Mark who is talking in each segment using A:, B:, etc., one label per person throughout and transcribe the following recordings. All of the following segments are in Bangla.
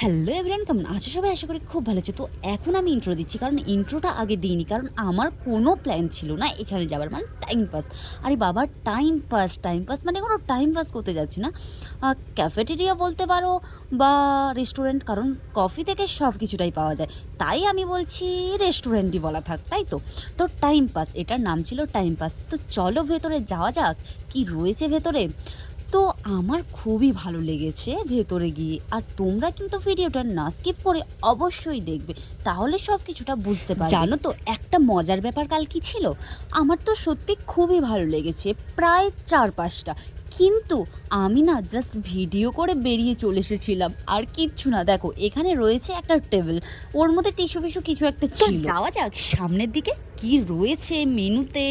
A: হ্যালো এভরিওয়ান, কেমন আছো সবাই? আশা করি খুব ভালো আছো। তো এখন আমি ইন্ট্রো দিচ্ছি, কারণ ইন্ট্রোটা আগে দিইনি, কারণ আমার কোনো প্ল্যান ছিল না এখানে যাবার, মানে টাইম পাস। আরে বাবা, টাইম পাস মানে কোনো টাইম পাস করতে যাচ্ছি না, ক্যাফেটেরিয়া বলতে পারো বা রেস্টুরেন্ট, কারণ কফি থেকে সব কিছুটাই পাওয়া যায়, তাই আমি বলছি রেস্টুরেন্টই বলা থাক, তাই তো। তো টাইম পাস, এটার নাম ছিল টাইম পাস। তো চলো ভেতরে যাওয়া যাক, কি রয়েছে ভেতরে। তো আমার খুবই ভালো লেগেছে ভেতরে গিয়ে, আর তোমরা কিন্তু ভিডিওটা না স্কিপ করে অবশ্যই দেখবে, তাহলে সব কিছুটা বুঝতে পারবে। জানো তো একটা মজার ব্যাপার কাল কি ছিল? আমার তো সত্যি খুবই ভালো লেগেছে, প্রায় 4-5টা, কিন্তু আমি না জাস্ট ভিডিও করে বেরিয়ে চলে এসেছিলাম, আর কিচ্ছু না। দেখো এখানে রয়েছে একটা টেবিল, ওর মধ্যে টিস্যু পিস্যু কিছু একটা ছিল। যাওয়া যাক সামনের দিকে, কি রয়েছে মেনুতে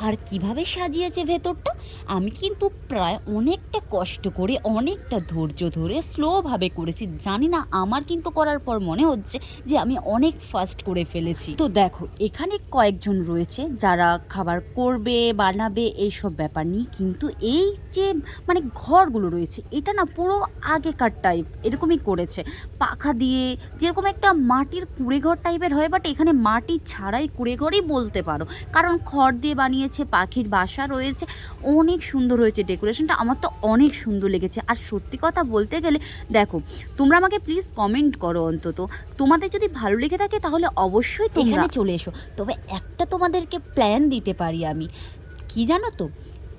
A: আর কিভাবে সাজিয়েছে ভেতরটা। আমি কিন্তু প্রায় অনেকটা কষ্ট করে, অনেকটা ধৈর্য ধরে স্লোভাবে করেছি। জানি না, আমার কিন্তু করার পর মনে হচ্ছে যে আমি অনেক ফাস্ট করে ফেলেছি। তো দেখো এখানে কয়েকজন রয়েছে যারা খাবার করবে, বানাবে, এইসব ব্যাপার নিয়ে। কিন্তু এই যে মানে ঘরগুলো রয়েছে, এটা না পুরো আগেকার টাইপ এরকমই করেছে, পাখা দিয়ে, যেরকম একটা মাটির কুঁড়েঘর টাইপের হয়, বাট এখানে মাটি ছাড়াই কুঁড়েঘরই বলতে পারো, কারণ খড় দিয়ে বানিয়েছে, পাখির বাসা রয়েছে, অনেক সুন্দর হয়েছে ডেকোরেশনটা। আমার তো অনেক সুন্দর লেগেছে। আর সত্যি কথা বলতে গেলে, দেখো তোমরা আমাকে প্লিজ কমেন্ট করো, অন্তত তোমাদের যদি ভালো লেগে থাকে তাহলে অবশ্যই এখানে চলে এসো। তবে একটা তোমাদেরকে প্ল্যান দিতে পারি আমি, কি জানো তো,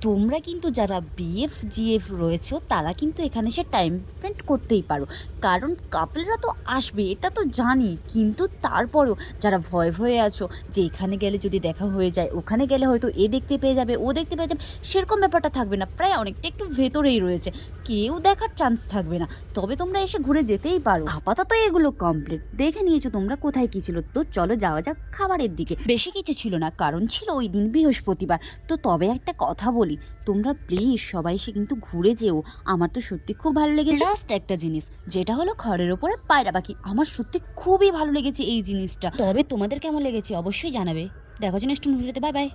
A: তোমরা কিন্তু যারা বিএফ জিএফ রয়েছে তারা কিন্তু এখানে এসে টাইম স্পেন্ড করতেই পারো, কারণ কাপলরা তো আসবে, এটা তো জানি। কিন্তু তারপরেও যারা ভয় ভয়ে আছো যে এখানে গেলে যদি দেখা হয়ে যায়, ওখানে গেলে হয়তো এ দেখতে পেয়ে যাবে, ও দেখতে পেয়ে যাবে, সেরকম ব্যাপারটা থাকবে না। প্রায় অনেকটা একটু ভেতরেই রয়েছে, কেউ দেখার চান্স থাকবে না। তবে তোমরা এসে ঘুরে যেতেই পারো। আপাতত এগুলো কমপ্লিট, দেখে নিয়েছো তোমরা কোথায় কী ছিল। তো চলো যাওয়া যাক খাবারের দিকে। বেশি কিছু ছিল না, কারণ ছিল ওই দিন বৃহস্পতিবার। তো তবে একটা কথা বলি, তোমরা প্লিজ সবাই এসে কিন্তু ঘুরে যেও, আমার তো সত্যি খুব ভালো লেগেছে। লাস্ট একটা জিনিস, যেটা হলো খড়ের ওপরে পায়রা পাখি, আমার সত্যি খুবই ভালো লেগেছে এই জিনিসটা। তবে তোমাদের কেমন লেগেছে অবশ্যই জানাবে। দেখো নেক্সট ভিডিওতে, বাই বাই।